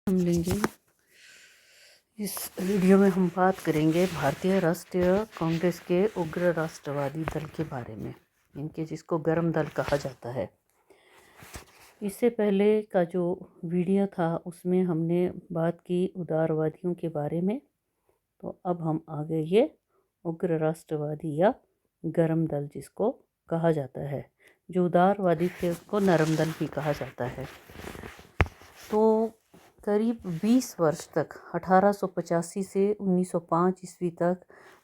हम लेंगे। इस वीडियो में हम बात करेंगे भारतीय राष्ट्रीय कांग्रेस के उग्र राष्ट्रवादी दल के बारे में, इनके जिसको गर्म दल कहा जाता है। इससे पहले का जो वीडियो था उसमें हमने बात की उदारवादियों के बारे में, तो अब हम आगे ये उग्र राष्ट्रवादी या गर्म दल जिसको कहा जाता है। जो उदारवादी थे उसको नरम दल भी कहा जाता है। तो करीब 20 वर्ष तक 1885 से 1905 ईस्वी तक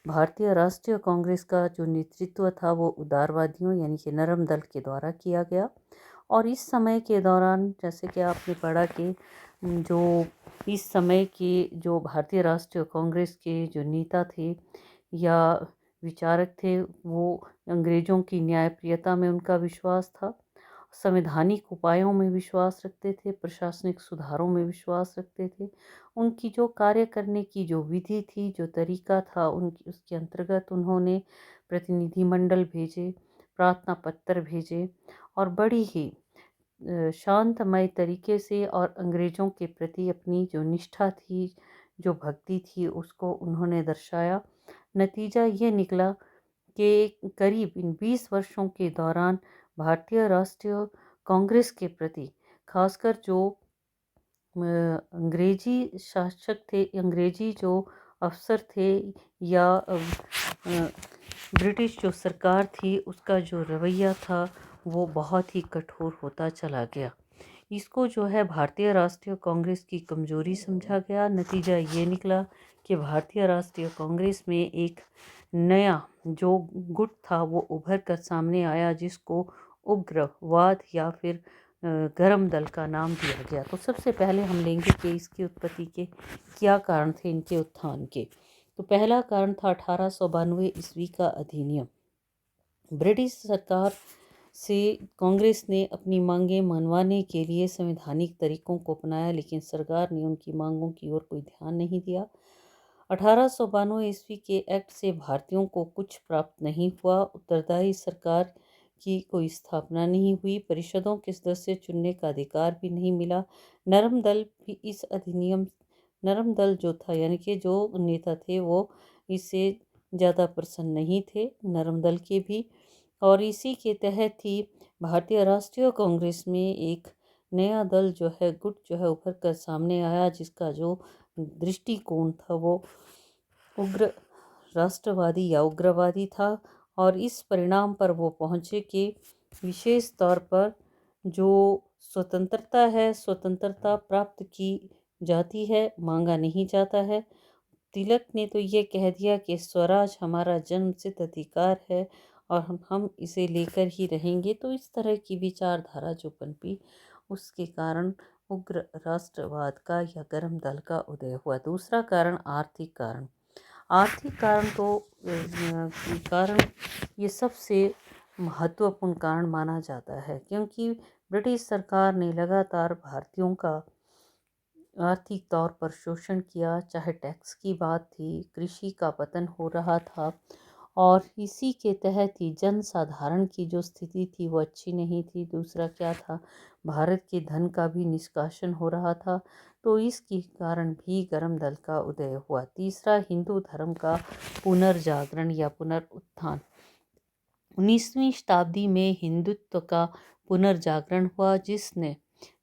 भारतीय राष्ट्रीय कांग्रेस का जो नेतृत्व था वो उदारवादियों यानी कि नरम दल के द्वारा किया गया। और इस समय के दौरान जैसे कि आपने पढ़ा कि जो इस समय के जो भारतीय राष्ट्रीय कांग्रेस के जो नेता थे या विचारक थे वो अंग्रेज़ों की न्यायप्रियता में उनका विश्वास था, संवैधानिक उपायों में विश्वास रखते थे, प्रशासनिक सुधारों में विश्वास रखते थे। उनकी जो कार्य करने की जो विधि थी, जो तरीका था, उनकी उसके अंतर्गत उन्होंने प्रतिनिधिमंडल भेजे, प्रार्थना पत्र भेजे और बड़ी ही शांतमय तरीके से और अंग्रेज़ों के प्रति अपनी जो निष्ठा थी, जो भक्ति थी, उसको उन्होंने दर्शाया। नतीजा ये निकला कि करीब इन 20 वर्षों के दौरान भारतीय राष्ट्रीय कांग्रेस के प्रति खासकर जो अंग्रेजी शासक थे, अंग्रेजी जो अफसर थे या ब्रिटिश जो सरकार थी, उसका जो रवैया था वो बहुत ही कठोर होता चला गया। इसको जो है भारतीय राष्ट्रीय कांग्रेस की कमजोरी समझा गया। नतीजा ये निकला कि भारतीय राष्ट्रीय कांग्रेस में एक नया जो गुट था वो उभर कर सामने आया, जिसको उग्रवाद या फिर गर्म दल का नाम दिया गया। तो सबसे पहले हम लेंगे कि इसकी उत्पत्ति के क्या कारण थे, इनके उत्थान के। तो पहला कारण था 1892 ईस्वी का अधिनियम। ब्रिटिश सरकार से कांग्रेस ने अपनी मांगें मनवाने के लिए संवैधानिक तरीकों को अपनाया, लेकिन सरकार ने उनकी मांगों की ओर कोई ध्यान नहीं दिया। 1892 ईस्वी के एक्ट से भारतीयों को कुछ प्राप्त नहीं हुआ। उत्तरदायी सरकार की कोई स्थापना नहीं हुई, परिषदों के सदस्य चुनने का अधिकार भी नहीं मिला। नरम दल भी इस अधिनियम नरम दल जो था यानी कि जो नेता थे वो इससे ज़्यादा प्रसन्न नहीं थे, नरम दल के भी। और इसी के तहत ही भारतीय राष्ट्रीय कांग्रेस में एक नया दल जो है, गुट जो है उभर कर सामने आया, जिसका जो दृष्टिकोण था वो उग्र राष्ट्रवादी या उग्रवादी था। और इस परिणाम पर वो पहुँचे कि विशेष तौर पर जो स्वतंत्रता है, स्वतंत्रता प्राप्त की जाती है, मांगा नहीं जाता है। तिलक ने तो ये कह दिया कि स्वराज हमारा जन्मसिद्ध अधिकार है और हम इसे लेकर ही रहेंगे। तो इस तरह की विचारधारा जो पनपी, उसके कारण उग्र राष्ट्रवाद का या गर्म दल का उदय हुआ। दूसरा कारण आर्थिक कारण। आर्थिक कारण तो कारण ये सबसे महत्वपूर्ण कारण माना जाता है, क्योंकि ब्रिटिश सरकार ने लगातार भारतीयों का आर्थिक तौर पर शोषण किया। चाहे टैक्स की बात थी, कृषि का पतन हो रहा था और इसी के तहत ही जनसाधारण की जो स्थिति थी वो अच्छी नहीं थी। दूसरा क्या था, भारत के धन का भी निष्कासन हो रहा था। तो इसके कारण भी गर्म दल का उदय हुआ। तीसरा, हिंदू धर्म का पुनर्जागरण या पुनरुत्थान। 19वीं शताब्दी में हिंदुत्व का पुनर्जागरण हुआ, जिसने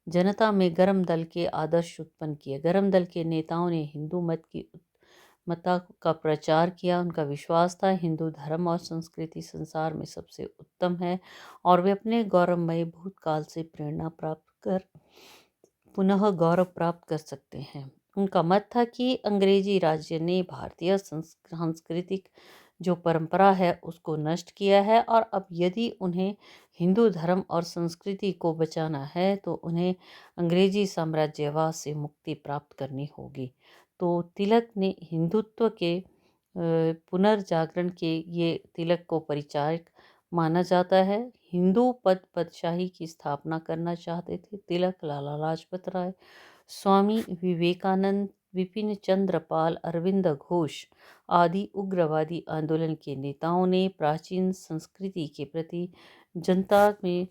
जनता में गर्म दल के आदर्श उत्पन्न किए। गर्म दल के नेताओं ने हिंदू मता का प्रचार किया। उनका विश्वास था हिंदू धर्म और संस्कृति संसार में सबसे उत्तम है और वे अपने गौरवमय भूतकाल से प्रेरणा प्राप्त कर पुनः गौरव प्राप्त कर सकते हैं। उनका मत था कि अंग्रेजी राज्य ने भारतीय सांस्कृतिक जो परंपरा है उसको नष्ट किया है और अब यदि उन्हें हिंदू धर्म और संस्कृति को बचाना है तो उन्हें अंग्रेजी साम्राज्यवाद से मुक्ति प्राप्त करनी होगी। तो तिलक ने हिंदुत्व के पुनर्जागरण के ये तिलक को परिचायक माना जाता है। हिंदू पदशाही की स्थापना करना चाहते थे तिलक, लाला लाजपत राय, स्वामी विवेकानंद, विपिन चंद्र पाल, अरविंद घोष आदि उग्रवादी आंदोलन के नेताओं ने प्राचीन संस्कृति के प्रति जनता में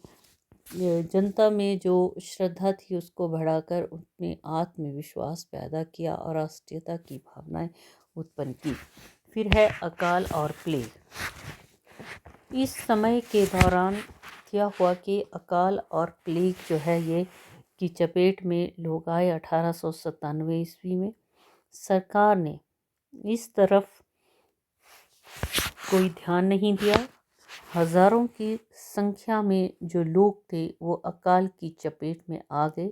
जनता में जो श्रद्धा थी उसको बढ़ाकर उनमें आत्मविश्वास पैदा किया और राष्ट्रीयता की भावनाएं उत्पन्न की। फिर है अकाल और प्लेग। इस समय के दौरान क्या हुआ कि अकाल और प्लेग जो है ये की चपेट में लोग आए 1897 ईस्वी में। सरकार ने इस तरफ कोई ध्यान नहीं दिया। हजारों की संख्या में जो लोग थे वो अकाल की चपेट में आ गए।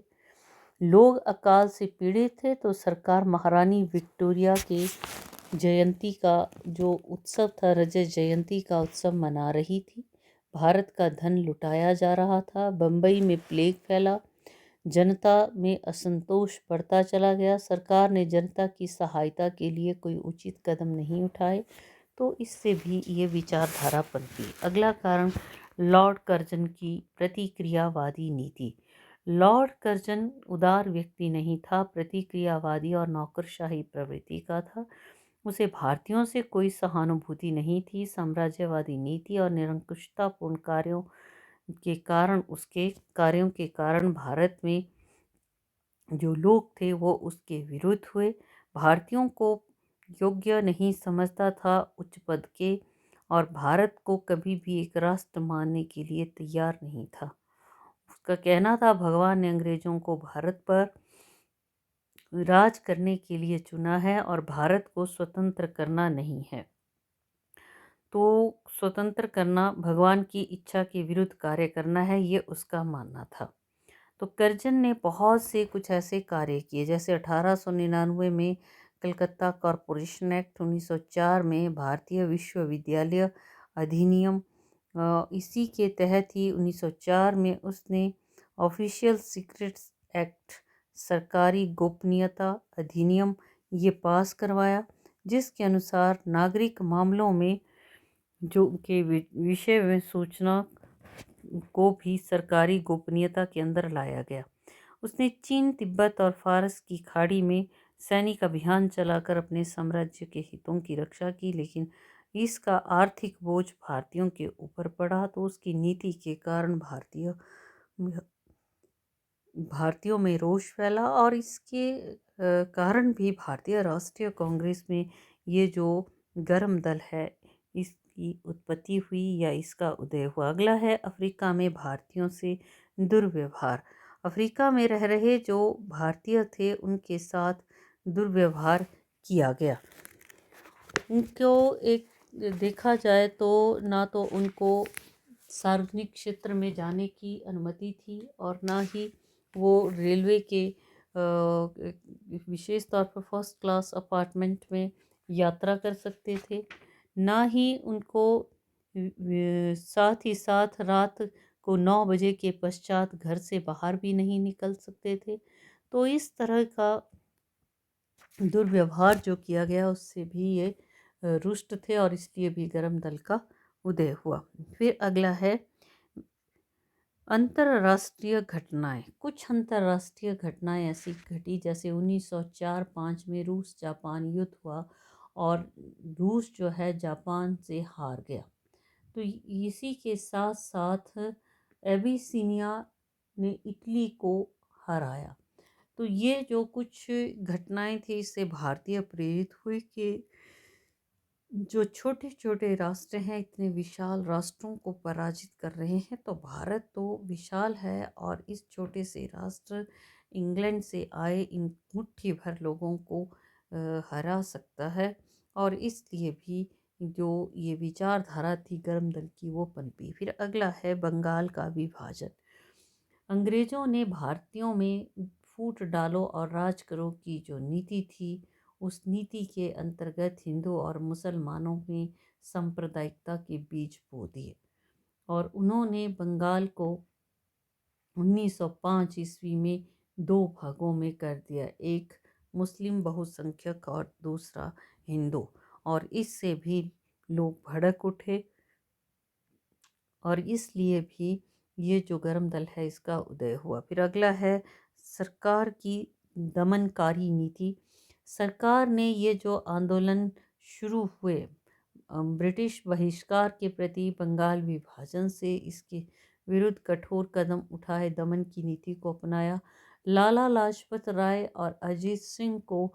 लोग अकाल से पीड़ित थे तो सरकार महारानी विक्टोरिया के जयंती का जो उत्सव था, रजत जयंती का उत्सव मना रही थी। भारत का धन लुटाया जा रहा था। बम्बई में प्लेग फैला। जनता में असंतोष बढ़ता चला गया। सरकार ने जनता की सहायता के लिए कोई उचित कदम नहीं उठाए, तो इससे भी ये विचारधारा पनपी। अगला कारण लॉर्ड कर्जन की प्रतिक्रियावादी नीति। लॉर्ड कर्जन उदार व्यक्ति नहीं था, प्रतिक्रियावादी और नौकरशाही प्रवृत्ति का था। उसे भारतीयों से कोई सहानुभूति नहीं थी। साम्राज्यवादी नीति और निरंकुशतापूर्ण कार्यों के कारण भारत में जो लोग थे वो उसके विरुद्ध हुए। भारतीयों को योग्य नहीं समझता था उच्च पद के, और भारत को कभी भी एक राष्ट्र मानने के लिए तैयार नहीं था। उसका कहना था भगवान ने अंग्रेजों को भारत पर राज करने के लिए चुना है और भारत को स्वतंत्र करना नहीं है। तो स्वतंत्र करना भगवान की इच्छा के विरुद्ध कार्य करना है, ये उसका मानना था। तो कर्जन ने बहुत से कुछ ऐसे कार्य किए, जैसे 1899 में कलकत्ता कॉरपोरेशन एक्ट, 1904 में भारतीय विश्वविद्यालय अधिनियम, इसी के तहत ही 1904 में उसने ऑफिशियल सीक्रेट्स एक्ट, सरकारी गोपनीयता अधिनियम, ये पास करवाया, जिसके अनुसार नागरिक मामलों में जो के विषय में सूचना को भी सरकारी गोपनीयता के अंदर लाया गया। उसने चीन, तिब्बत और फारस की खाड़ी में सैनिक अभियान चलाकर अपने साम्राज्य के हितों की रक्षा की, लेकिन इसका आर्थिक बोझ भारतीयों के ऊपर पड़ा, तो उसकी नीति के कारण भारतीयों में रोष फैला, और इसके कारण भी भारतीय राष्ट्रीय कांग्रेस में ये जो गर्म दल है इसकी उत्पत्ति हुई या इसका उदय हुआ। अगला है अफ्रीका में भारतीयों से दुर्व्यवहार। अफ्रीका में रह रहे जो भारतीय थे उनके साथ दुर्व्यवहार किया गया। उनको एक देखा जाए तो ना तो उनको सार्वजनिक क्षेत्र में जाने की अनुमति थी और ना ही वो रेलवे के विशेष तौर पर फर्स्ट क्लास अपार्टमेंट में यात्रा कर सकते थे, ना ही उनको साथ ही साथ रात को 9 बजे के पश्चात घर से बाहर भी नहीं निकल सकते थे। तो इस तरह का दुर्व्यवहार जो किया गया उससे भी ये रुष्ट थे और इसलिए भी गर्म दल का उदय हुआ। फिर अगला है अंतर्राष्ट्रीय घटनाएं। कुछ अंतर्राष्ट्रीय घटनाएं ऐसी घटी जैसे 1904-05 में रूस जापान युद्ध हुआ और रूस जो है जापान से हार गया। तो इसी के साथ साथ एबिसिनिया ने इटली को हराया। तो ये जो कुछ घटनाएं थी इससे भारतीय प्रेरित हुए कि जो छोटे छोटे राष्ट्र हैं इतने विशाल राष्ट्रों को पराजित कर रहे हैं, तो भारत तो विशाल है और इस छोटे से राष्ट्र इंग्लैंड से आए इन मुट्ठी भर लोगों को हरा सकता है, और इसलिए भी जो ये विचारधारा थी गर्म दल की वो पनपी। फिर अगला है बंगाल का विभाजन। अंग्रेजों ने भारतीयों में फूट डालो और राज करो की जो नीति थी उस नीति के अंतर्गत हिंदू और मुसलमानों में सांप्रदायिकता के बीज बो दिए और उन्होंने बंगाल को 1905 ईस्वी में 2 भागों में कर दिया, एक मुस्लिम बहुसंख्यक और दूसरा हिंदू, और इससे भी लोग भड़क उठे और इसलिए भी ये जो गर्म दल है इसका उदय हुआ। फिर अगला है सरकार की दमनकारी नीति। सरकार ने ये जो आंदोलन शुरू हुए ब्रिटिश बहिष्कार के प्रति, बंगाल विभाजन से, इसके विरुद्ध कठोर कदम उठाए, दमन की नीति को अपनाया। लाला लाजपत राय और अजीत सिंह को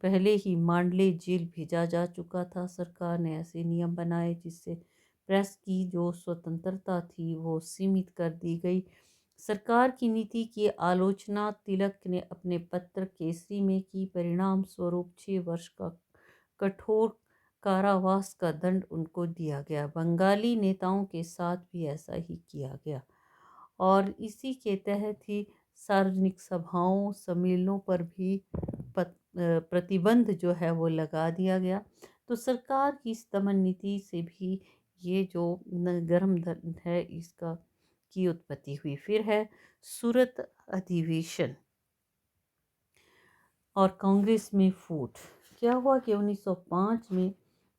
पहले ही मांडले जेल भेजा जा चुका था। सरकार ने ऐसे नियम बनाए जिससे प्रेस की जो स्वतंत्रता थी वो सीमित कर दी गई। सरकार की नीति की आलोचना तिलक ने अपने पत्र केसरी में की। परिणाम स्वरूप 6 वर्ष का कठोर कारावास का दंड उनको दिया गया। बंगाली नेताओं के साथ भी ऐसा ही किया गया और इसी के तहत ही सार्वजनिक सभाओं सम्मेलनों पर भी प्रतिबंध जो है वो लगा दिया गया। तो सरकार की इस दमन नीति से भी ये जो गर्म दल है इसका की उत्पत्ति हुई। फिर है सूरत अधिवेशन और कांग्रेस में फूट। क्या हुआ कि 1905 में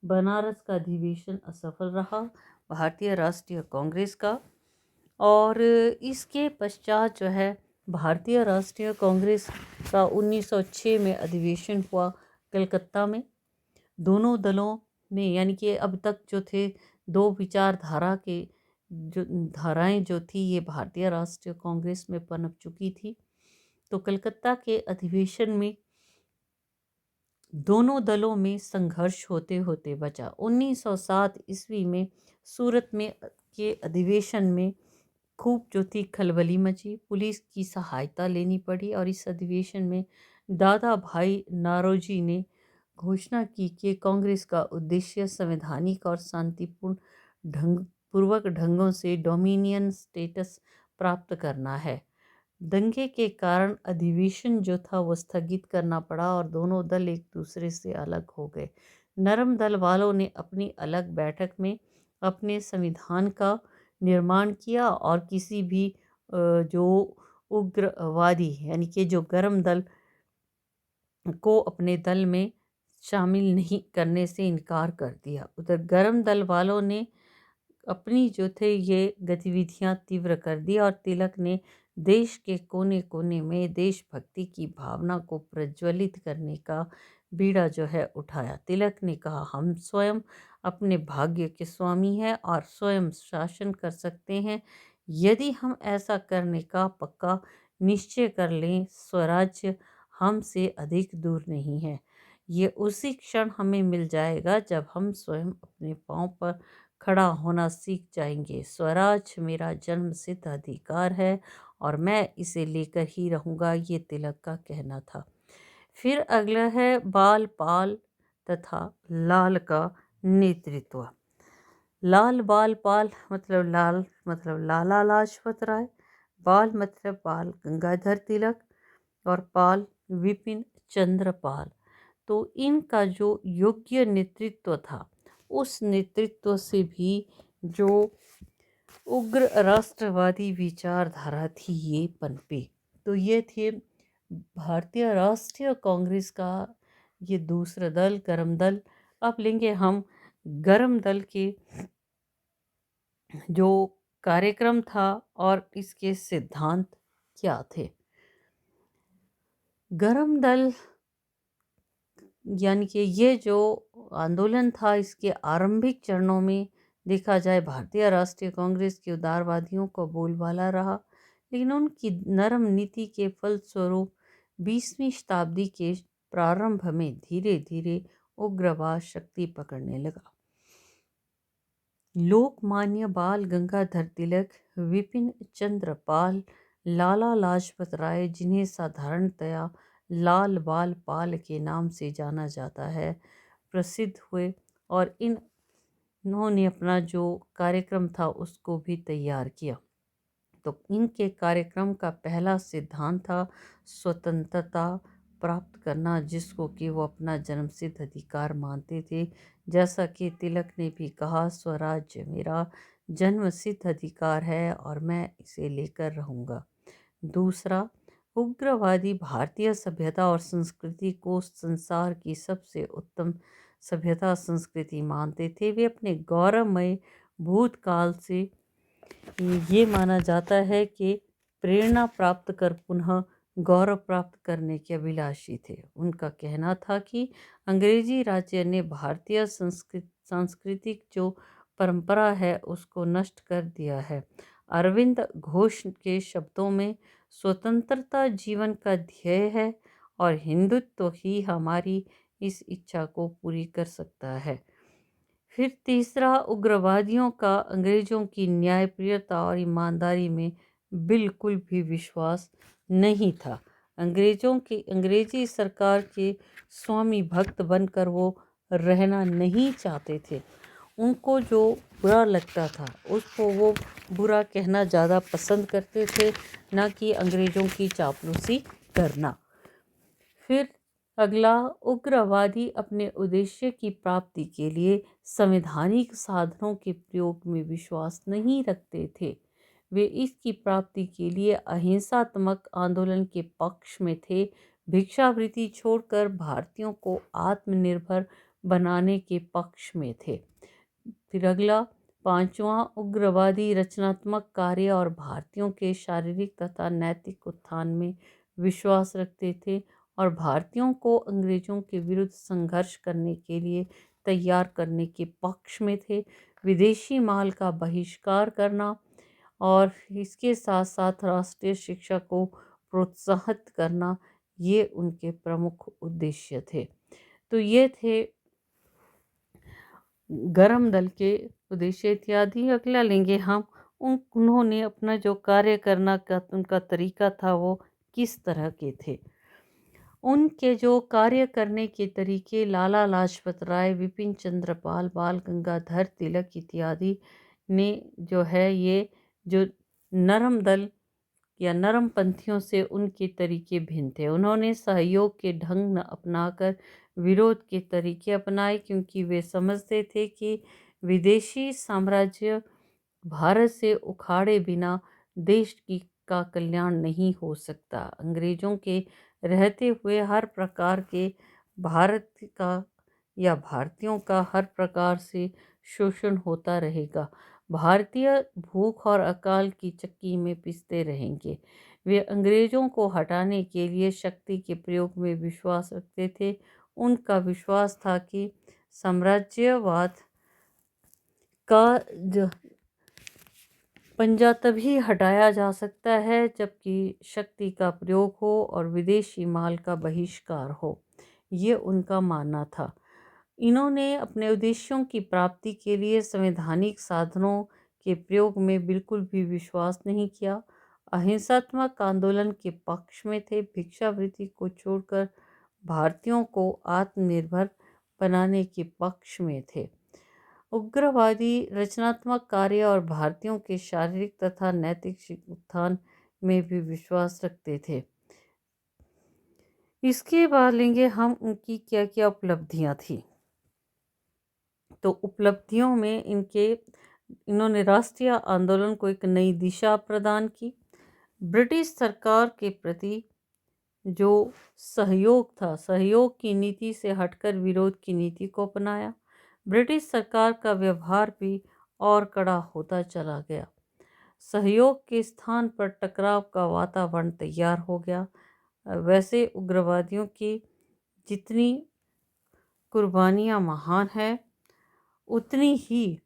बनारस का अधिवेशन असफल रहा भारतीय राष्ट्रीय कांग्रेस का, और इसके पश्चात जो है भारतीय राष्ट्रीय कांग्रेस का 1906 में अधिवेशन हुआ कलकत्ता में। दोनों दलों में यानी कि अब तक जो थे दो विचारधारा के जो धाराएं जो थी ये भारतीय राष्ट्रीय कांग्रेस में पनप चुकी थी। तो कलकत्ता के अधिवेशन में दोनों दलों में संघर्ष होते होते बचा। 1907 ईस्वी में सूरत में के अधिवेशन में खूब जो थी खलबली मची, पुलिस की सहायता लेनी पड़ी और इस अधिवेशन में दादा भाई नारोजी ने घोषणा की कि कांग्रेस का उद्देश्य संवैधानिक और शांतिपूर्ण पूर्वक ढंगों से डोमिनियन स्टेटस प्राप्त करना है। दंगे के कारण अधिवेशन जो था वो स्थगित करना पड़ा और दोनों दल एक दूसरे से अलग हो गए। नरम दल वालों ने अपनी अलग बैठक में अपने संविधान का निर्माण किया और किसी भी जो उग्रवादी यानी कि जो गर्म दल को अपने दल में शामिल नहीं करने से इनकार कर दिया। उधर गर्म दल वालों ने अपनी जो थे ये गतिविधियां तीव्र कर दी और तिलक ने देश के कोने कोने में देशभक्ति की भावना को प्रज्वलित करने का बीड़ा जो है उठाया। तिलक ने कहा, हम स्वयं अपने भाग्य के स्वामी हैं और स्वयं शासन कर सकते हैं। यदि हम ऐसा करने का पक्का निश्चय कर लें, स्वराज्य हमसे अधिक दूर नहीं है। ये उसी क्षण हमें मिल जाएगा जब हम स्वयं अपने पांव पर खड़ा होना सीख जाएंगे। स्वराज मेरा जन्म सिद्ध अधिकार है और मैं इसे लेकर ही रहूँगा, ये तिलक का कहना था। फिर अगला है बाल पाल तथा लाल का नेतृत्व। लाल बाल पाल मतलब लाला लाजपत राय, बाल मतलब बाल गंगाधर तिलक और पाल विपिन चंद्र पाल। तो इनका जो योग्य नेतृत्व था उस नेतृत्व से भी जो उग्र राष्ट्रवादी विचारधारा थी ये पनपे। तो ये थे भारतीय राष्ट्रीय कांग्रेस का ये दूसरा दल, गर्म दल। अब लेंगे हम गर्म दल के जो कार्यक्रम था और इसके सिद्धांत क्या थे। गर्म दल यानी कि ये जो आंदोलन था इसके आरंभिक चरणों में देखा जाए भारतीय राष्ट्रीय कांग्रेस के उदारवादियों को बोलबाला रहा, लेकिन उनकी नरम नीति के फलस्वरूप 20वीं शताब्दी के प्रारंभ में धीरे धीरे उग्रवाद शक्ति पकड़ने लगा। लोकमान्य बाल गंगाधर तिलक, विपिन चंद्र पाल, लाला लाजपत राय, जिन्हें साधारणतया लाल बाल पाल के नाम से जाना जाता है, प्रसिद्ध हुए और इन्होंने अपना जो कार्यक्रम था उसको भी तैयार किया। तो इनके कार्यक्रम का पहला सिद्धांत था स्वतंत्रता प्राप्त करना, जिसको कि वो अपना जन्मसिद्ध अधिकार मानते थे। जैसा कि तिलक ने भी कहा, स्वराज्य मेरा जन्मसिद्ध अधिकार है और मैं इसे लेकर रहूँगा। दूसरा, उग्रवादी भारतीय सभ्यता और संस्कृति को संसार की सबसे उत्तम सभ्यता संस्कृति मानते थे। वे अपने गौरवमय भूतकाल से ये माना जाता है कि प्रेरणा प्राप्त कर पुनः गौरव प्राप्त करने के अभिलाषी थे। उनका कहना था कि अंग्रेजी राज्य ने भारतीय सांस्कृतिक जो परंपरा है उसको नष्ट कर दिया है। अरविंद घोष के शब्दों में, स्वतंत्रता जीवन का ध्येय है और हिंदुत्व ही हमारी इस इच्छा को पूरी कर सकता है। फिर तीसरा, उग्रवादियों का अंग्रेजों की न्यायप्रियता और ईमानदारी में बिल्कुल भी विश्वास नहीं था। अंग्रेजी सरकार के स्वामी भक्त बनकर वो रहना नहीं चाहते थे। उनको जो बुरा लगता था उसको वो बुरा कहना ज़्यादा पसंद करते थे, ना कि अंग्रेज़ों की चापलूसी करना। फिर अगला, उग्रवादी अपने उद्देश्य की प्राप्ति के लिए संवैधानिक साधनों के प्रयोग में विश्वास नहीं रखते थे। वे इसकी प्राप्ति के लिए अहिंसात्मक आंदोलन के पक्ष में थे। भिक्षावृत्ति छोड़कर भारतीयों को आत्मनिर्भर बनाने के पक्ष में थे। फिर अगला, पांचवा, उग्रवादी रचनात्मक कार्य और भारतीयों के शारीरिक तथा नैतिक उत्थान में विश्वास रखते थे और भारतीयों को अंग्रेजों के विरुद्ध संघर्ष करने के लिए तैयार करने के पक्ष में थे। विदेशी माल का बहिष्कार करना और इसके साथ साथ राष्ट्रीय शिक्षा को प्रोत्साहित करना, ये उनके प्रमुख उद्देश्य थे। तो ये थे गरम दल के उद्देश्य इत्यादि। अगला लेंगे हम उन्होंने अपना जो कार्य करना का उनका तरीका था वो किस तरह के थे। उनके जो कार्य करने के तरीके लाला लाजपत राय, विपिन चंद्र पाल, बाल गंगाधर तिलक इत्यादि ने जो है, ये जो नरम दल या नरम पंथियों से उनके तरीके भिन्न थे। उन्होंने सहयोग के ढंग न अपनाकर विरोध के तरीके अपनाए, क्योंकि वे समझते थे कि विदेशी साम्राज्य भारत से उखाड़े बिना देश का कल्याण नहीं हो सकता। अंग्रेजों के रहते हुए हर प्रकार के भारत का या भारतीयों का हर प्रकार से शोषण होता रहेगा। भारतीय भूख और अकाल की चक्की में पिसते रहेंगे। वे अंग्रेजों को हटाने के लिए शक्ति के प्रयोग में विश्वास रखते थे। उनका विश्वास था कि साम्राज्यवाद का जो पंजा तभी हटाया जा सकता है जबकि शक्ति का प्रयोग हो और विदेशी माल का बहिष्कार हो। ये उनका मानना था। इन्होंने अपने उद्देश्यों की प्राप्ति के लिए संवैधानिक साधनों के प्रयोग में बिल्कुल भी विश्वास नहीं किया। अहिंसात्मक आंदोलन के पक्ष में थे। भिक्षावृत्ति को छोड़कर भारतीयों को आत्मनिर्भर बनाने के पक्ष में थे। उग्रवादी रचनात्मक कार्य और भारतीयों के शारीरिक तथा नैतिक उत्थान में भी विश्वास रखते थे। इसके बाद लेंगे हम उनकी क्या क्या उपलब्धियां थी। तो उपलब्धियों में इन्होंने राष्ट्रीय आंदोलन को एक नई दिशा प्रदान की। ब्रिटिश सरकार के प्रति जो सहयोग था, सहयोग की नीति से हटकर विरोध की नीति को अपनाया। ब्रिटिश सरकार का व्यवहार भी और कड़ा होता चला गया। सहयोग के स्थान पर टकराव का वातावरण तैयार हो गया। वैसे उग्रवादियों की जितनी कुर्बानियाँ महान हैं, उतनी ही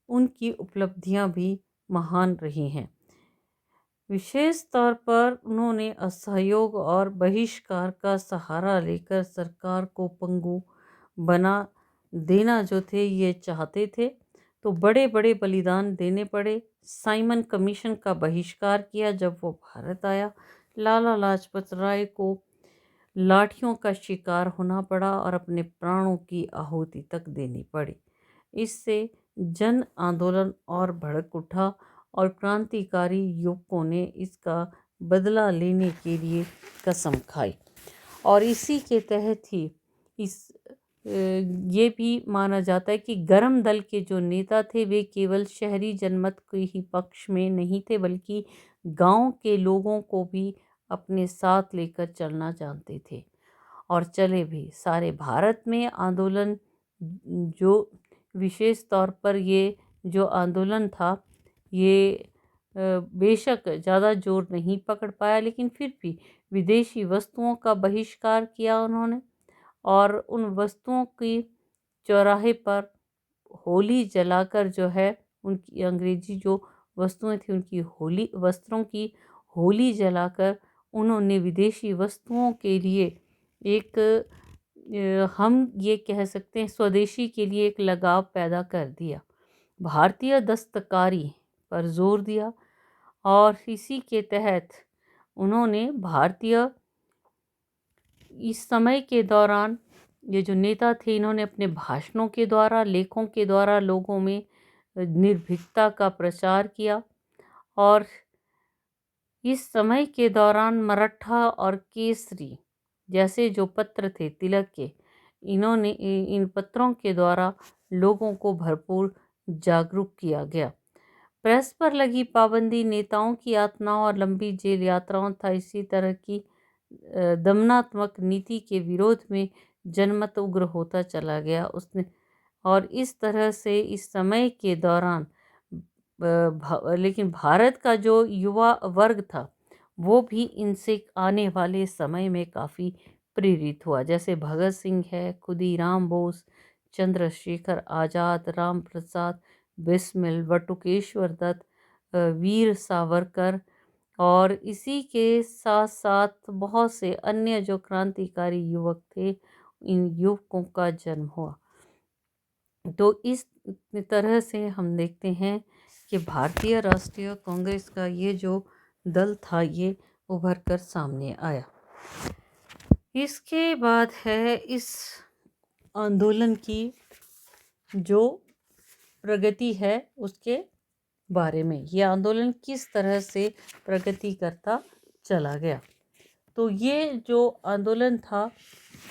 उनकी उपलब्धियाँ भी महान रही हैं। विशेष तौर पर उन्होंने असहयोग और बहिष्कार का सहारा लेकर सरकार को पंगु बना देना जो थे ये चाहते थे, तो बड़े बड़े बलिदान देने पड़े। साइमन कमीशन का बहिष्कार किया जब वो भारत आया। लाला लाजपत राय को लाठियों का शिकार होना पड़ा और अपने प्राणों की आहुति तक देनी पड़ी। इससे जन आंदोलन और भड़क उठा और क्रांतिकारी युवकों ने इसका बदला लेने के लिए कसम खाई। और इसी के तहत ही ये भी माना जाता है कि गरम दल के जो नेता थे वे केवल शहरी जनमत के ही पक्ष में नहीं थे, बल्कि गांव के लोगों को भी अपने साथ लेकर चलना जानते थे और चले भी। सारे भारत में आंदोलन जो विशेष तौर पर ये जो आंदोलन था ये बेशक ज़्यादा जोर नहीं पकड़ पाया, लेकिन फिर भी विदेशी वस्तुओं का बहिष्कार किया उन्होंने और उन वस्तुओं की चौराहे पर होली जलाकर जो है उनकी अंग्रेजी जो वस्तुएं थी उनकी होली वस्त्रों की होली जलाकर उन्होंने विदेशी वस्तुओं के लिए एक हम ये कह सकते हैं स्वदेशी के लिए एक लगाव पैदा कर दिया। भारतीय दस्तकारी पर जोर दिया और इसी के तहत उन्होंने भारतीय इस समय के दौरान ये जो नेता थे इन्होंने अपने भाषणों के द्वारा लेखों के द्वारा लोगों में निर्भीकता का प्रचार किया। और इस समय के दौरान मराठा और केसरी जैसे जो पत्र थे तिलक के, इन्होंने इन पत्रों के द्वारा लोगों को भरपूर जागरूक किया गया। प्रेस पर लगी पाबंदी, नेताओं की यातनाओं और लंबी जेल यात्राओं था इसी तरह की दमनात्मक नीति के विरोध में जनमत उग्र होता चला गया। उसने और इस तरह से इस समय के दौरान लेकिन भारत का जो युवा वर्ग था वो भी इनसे आने वाले समय में काफ़ी प्रेरित हुआ। जैसे भगत सिंह है, खुदीराम बोस, चंद्रशेखर आज़ाद, राम प्रसाद बिस्मिल, बटुकेश्वर दत्त, वीर सावरकर और इसी के साथ साथ बहुत से अन्य जो क्रांतिकारी युवक थे, इन युवकों का जन्म हुआ। तो इस तरह से हम देखते हैं कि भारतीय राष्ट्रीय कांग्रेस का ये जो दल था ये उभर कर सामने आया। इसके बाद है इस आंदोलन की जो प्रगति है उसके बारे में, ये आंदोलन किस तरह से प्रगति करता चला गया। तो ये जो आंदोलन था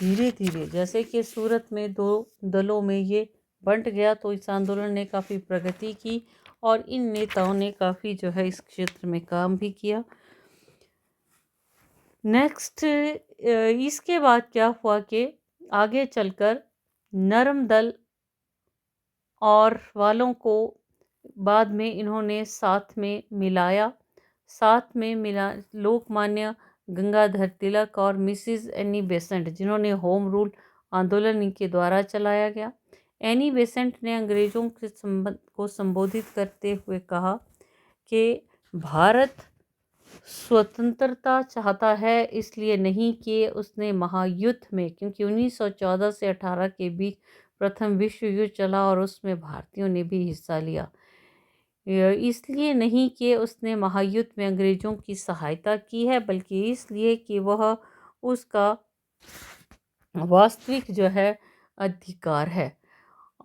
धीरे धीरे जैसे कि सूरत में 2 दलों में ये बंट गया, तो इस आंदोलन ने काफ़ी प्रगति की और इन नेताओं ने काफ़ी जो है इस क्षेत्र में काम भी किया। नेक्स्ट इसके बाद क्या हुआ कि आगे चलकर नरम दल और वालों को बाद में इन्होंने साथ में मिला लोकमान्य गंगाधर तिलक और मिसिज एनी बेसेंट, जिन्होंने होम रूल आंदोलन इनके द्वारा चलाया गया। एनी बेसेंट ने अंग्रेज़ों के को संबोधित करते हुए कहा कि भारत स्वतंत्रता चाहता है, इसलिए नहीं कि उसने महायुद्ध में, क्योंकि 1914 से 18 के बीच प्रथम विश्व युद्ध चला और उसमें भारतीयों ने भी हिस्सा लिया, इसलिए नहीं कि उसने महायुद्ध में अंग्रेज़ों की सहायता की है, बल्कि इसलिए कि वह उसका वास्तविक जो है अधिकार है।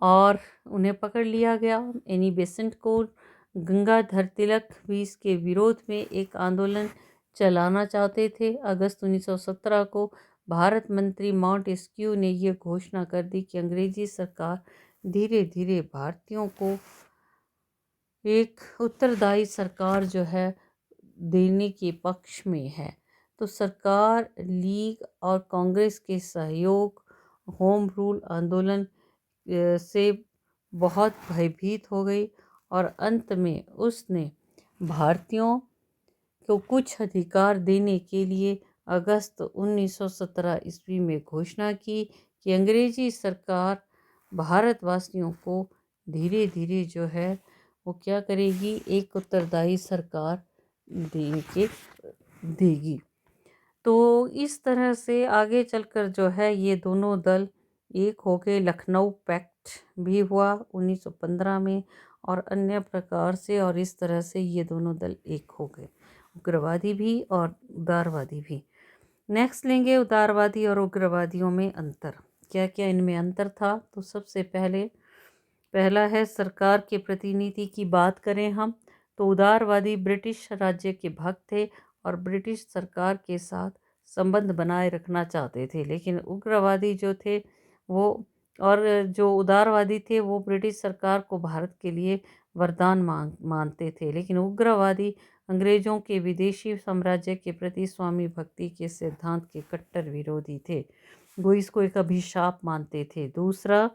और उन्हें पकड़ लिया गया। एनी बेसेंट को गंगाधर तिलक भी इसके विरोध में एक आंदोलन चलाना चाहते थे। अगस्त 1917 को भारत मंत्री मॉन्टेस्क्यू ने यह घोषणा कर दी कि अंग्रेजी सरकार धीरे धीरे भारतीयों को एक उत्तरदायी सरकार जो है देने के पक्ष में है। तो सरकार लीग और कांग्रेस के सहयोग होम रूल आंदोलन से बहुत भयभीत हो गई और अंत में उसने भारतीयों को कुछ अधिकार देने के लिए अगस्त 1917 ईस्वी में घोषणा की कि अंग्रेजी सरकार भारतवासियों को धीरे धीरे जो है वो क्या करेगी, एक उत्तरदायी सरकार देगी। तो इस तरह से आगे चलकर जो है ये दोनों दल एक हो गए। लखनऊ पैक्ट भी हुआ 1915 में और अन्य प्रकार से, और इस तरह से ये दोनों दल एक हो गए, उग्रवादी भी और उदारवादी भी। नेक्स्ट लेंगे उदारवादी और उग्रवादियों में अंतर। क्या क्या इनमें अंतर था? तो सबसे पहला है सरकार के प्रतिनिधि की बात करें हम तो उदारवादी ब्रिटिश राज्य के भक्त थे और ब्रिटिश सरकार के साथ संबंध बनाए रखना चाहते थे। लेकिन उग्रवादी जो थे वो और जो उदारवादी थे वो ब्रिटिश सरकार को भारत के लिए वरदान मानते थे। लेकिन उग्रवादी अंग्रेज़ों के विदेशी साम्राज्य के प्रति स्वामी भक्ति के सिद्धांत के कट्टर विरोधी थे, वो इसको एक अभिशाप मानते थे। दूसरा,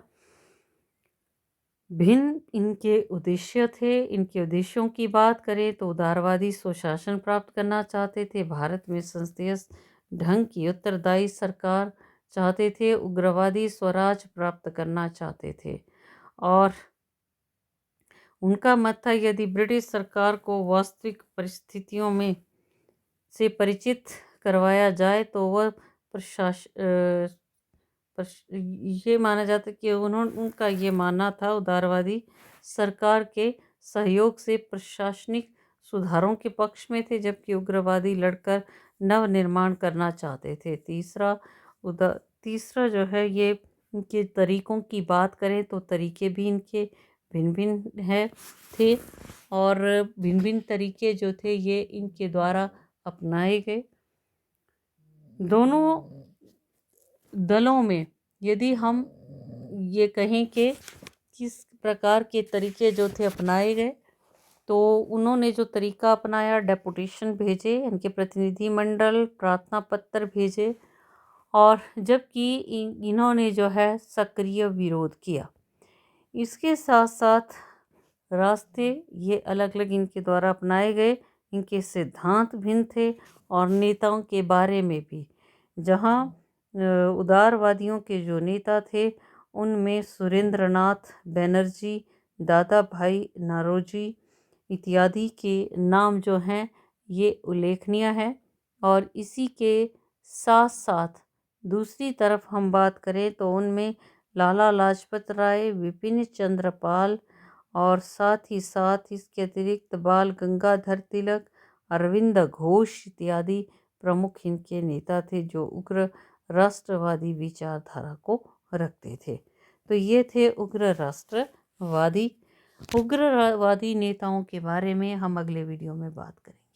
भिन्न इनके उद्देश्य थे। इनके उद्देश्यों की बात करें तो उदारवादी स्वशासन प्राप्त करना चाहते थे, भारत में संसदीय ढंग की उत्तरदायी सरकार चाहते थे। उग्रवादी स्वराज प्राप्त करना चाहते थे। और उनका मत था यदि ब्रिटिश सरकार को वास्तविक परिस्थितियों में से परिचित करवाया जाए तो वह ये माना जाता कि उनका ये मानना था उदारवादी सरकार के सहयोग से प्रशासनिक सुधारों के पक्ष में थे, जबकि उग्रवादी लड़कर नव निर्माण करना चाहते थे। तीसरा जो है, ये इनके तरीकों की बात करें तो तरीके भी इनके भिन्न भिन्न थे, और भिन्न भिन्न तरीके जो थे ये इनके द्वारा अपनाए गए। दोनों दलों में यदि हम ये कहें कि किस प्रकार के तरीके जो थे अपनाए गए, तो उन्होंने जो तरीका अपनाया, डेपुटेशन भेजे, इनके प्रतिनिधिमंडल प्रार्थना पत्र भेजे, और जबकि इन्होंने जो है सक्रिय विरोध किया। इसके साथ साथ रास्ते ये अलग अलग इनके द्वारा अपनाए गए, इनके सिद्धांत भिन्न थे, और नेताओं के बारे में भी। जहाँ उदारवादियों के जो नेता थे उनमें सुरेंद्रनाथ बनर्जी, दादा भाई नौरोजी इत्यादि के नाम जो हैं ये उल्लेखनीय है। और इसी के साथ साथ दूसरी तरफ हम बात करें तो उनमें लाला लाजपत राय, विपिन चंद्र पाल, और साथ ही साथ इसके अतिरिक्त बाल गंगाधर तिलक, अरविंद घोष इत्यादि प्रमुख इनके नेता थे जो उग्र राष्ट्रवादी विचारधारा को रखते थे। तो ये थे उग्रवादी नेताओं के बारे में हम अगले वीडियो में बात करेंगे।